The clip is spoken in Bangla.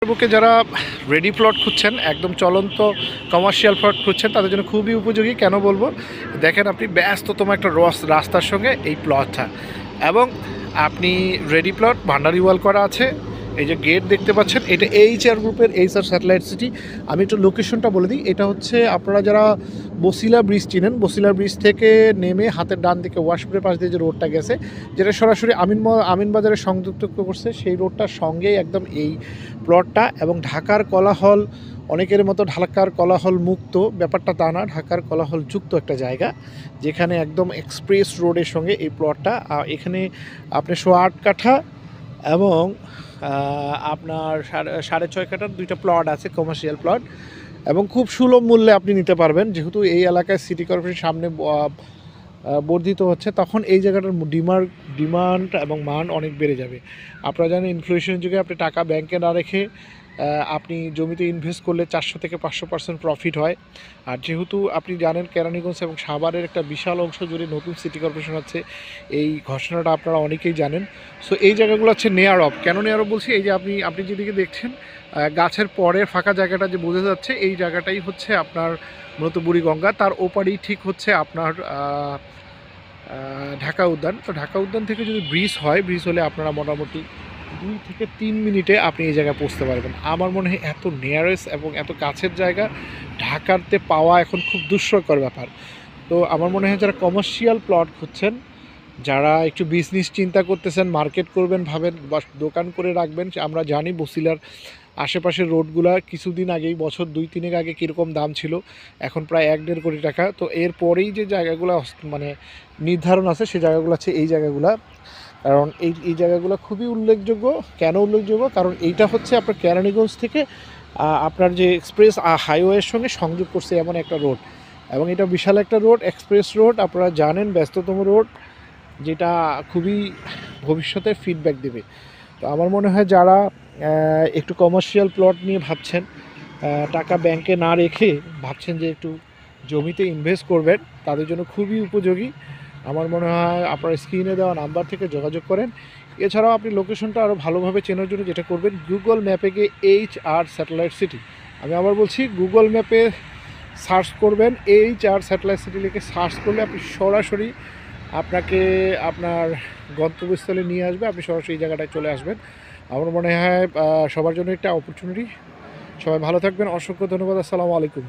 বুকে যারা রেডি প্লট খুঁজছেন, একদম চলন্ত কমার্শিয়াল প্লট খুঁজছেন, তাদের জন্য খুবই উপযোগী। কেন বলবো, দেখেন আপনি ব্যস্ততম একটা রাস্তার সঙ্গে এই প্লটটা, এবং আপনি রেডি প্লট ভান্ডারি ওয়াল করা আছে। এই যে গেট দেখতে পাচ্ছেন, এটা এইচআর গ্রুপের এইচআর স্যাটেলাইট সিটি। আমি একটু লোকেশনটা বলে দিই। এটা হচ্ছে আপনারা যারা বসিলা ব্রিজ চিনেন, বসিলা ব্রিজ থেকে নেমে হাতের ডান দিকে ওয়াশপুরের পাশ দিয়ে যে রোডটা গেছে, যেটা সরাসরি আমিনবাজারে সংযুক্ত করছে, সেই রোডটার সঙ্গেই একদম এই প্লটটা। এবং ঢাকার কোলাহল, অনেকের মতো ঢাকার কোলাহল মুক্ত ব্যাপারটা তা না, ঢাকার কোলাহল যুক্ত একটা জায়গা, যেখানে একদম এক্সপ্রেস রোডের সঙ্গে এই প্লটটা। এখানে আপনি 108 কাঠা এবং আপনার 6.5 কাঠার 2টা প্লট আছে, কমার্শিয়াল প্লট, এবং খুব সুলভ মূল্যে আপনি নিতে পারবেন। যেহেতু এই এলাকায় সিটি কর্পোরেশন সামনে বর্ধিত হচ্ছে, তখন এই জায়গাটার ডিমান্ড এবং মান অনেক বেড়ে যাবে। আপনারা জানেন, ইনফ্লেশনের যুগে আপনি টাকা ব্যাংকে না রেখে আপনি জমিতে ইনভেস্ট করলে 400 থেকে 500% প্রফিট হয়। আর যেহেতু আপনি জানেন কেরানীগঞ্জ এবং সাভারের একটা বিশাল অংশ জুড়ে নতুন সিটি কর্পোরেশন আছে, এই ঘোষণাটা আপনারা অনেকেই জানেন। সো এই জায়গাগুলো হচ্ছে নেয়ার অফ। কেন নেয়ার অফ বলছি, এই যে আপনি যেদিকে দেখছেন গাছের পরে ফাঁকা জায়গাটা যে বোঝা যাচ্ছে, এই জায়গাটাই হচ্ছে আপনার মূলত বুড়িগঙ্গা। তার ওপারেই ঠিক হচ্ছে আপনার ঢাকা উদ্যান। তো ঢাকা উদ্যান থেকে যদি ব্রিজ হয়, ব্রিজ হলে আপনারা মোটামুটি 2 থেকে 3 মিনিটে আপনি এই জায়গায় পৌঁছতে পারবেন। আমার মনে হয় এত নিয়ারেস্ট এবং এত কাছের জায়গা ঢাকাতে পাওয়া এখন খুব দুঃস্বকর ব্যাপার। তো আমার মনে হয় যারা কমার্শিয়াল প্লট খুঁজছেন, যারা একটু বিজনেস চিন্তা করতেছেন, মার্কেট করবেন ভাবেন বা দোকান করে রাখবেন, আমরা জানি বসিলার আশেপাশের রোডগুলা কিছুদিন আগেই, বছর 2-3 আগে কীরকম দাম ছিল, এখন প্রায় 1-1.5 কোটি টাকা। তো এরপরেই যে জায়গাগুলো মানে নির্ধারণ আছে, সেই জায়গাগুলো আছে এই জায়গাগুলা। কারণ এই জায়গাগুলো খুবই উল্লেখযোগ্য। কেন উল্লেখযোগ্য? কারণ এইটা হচ্ছে আপনার কেরানীগঞ্জ থেকে আপনার যে এক্সপ্রেস হাইওয়ের সঙ্গে সংযোগ করছে এমন একটা রোড, এবং এটা বিশাল একটা রোড, এক্সপ্রেস রোড, আপনারা জানেন ব্যস্ততম রোড, যেটা খুবই ভবিষ্যতে ফিডব্যাক দেবে। তো আমার মনে হয় যারা একটু কমার্শিয়াল প্লট নিয়ে ভাবছেন, টাকা ব্যাংকে না রেখে ভাবছেন যে একটু জমিতে ইনভেস্ট করবেন, তাদের জন্য খুবই উপযোগী। আমার মনে হয় আপনার স্ক্রিনে দেওয়া নাম্বার থেকে যোগাযোগ করেন। এছাড়াও আপনি লোকেশনটা আরও ভালোভাবে চেনার জন্য যেটা করবেন, গুগল ম্যাপে গিয়ে এইচআর স্যাটেলাইট সিটি, আমি আবার বলছি, গুগল ম্যাপে সার্চ করবেন এইচআর স্যাটেলাইট সিটি লিখে সার্চ করলে আপনি সরাসরি আপনাকে আপনার গন্তব্যস্থলে নিয়ে আসবে, আপনি সরাসরি এই জায়গাটায় চলে আসবেন। আমার মনে হয় সবার জন্য একটা অপরচুনিটি। সবাই ভালো থাকবেন, অসংখ্য ধন্যবাদ, আসসালামু আলাইকুম।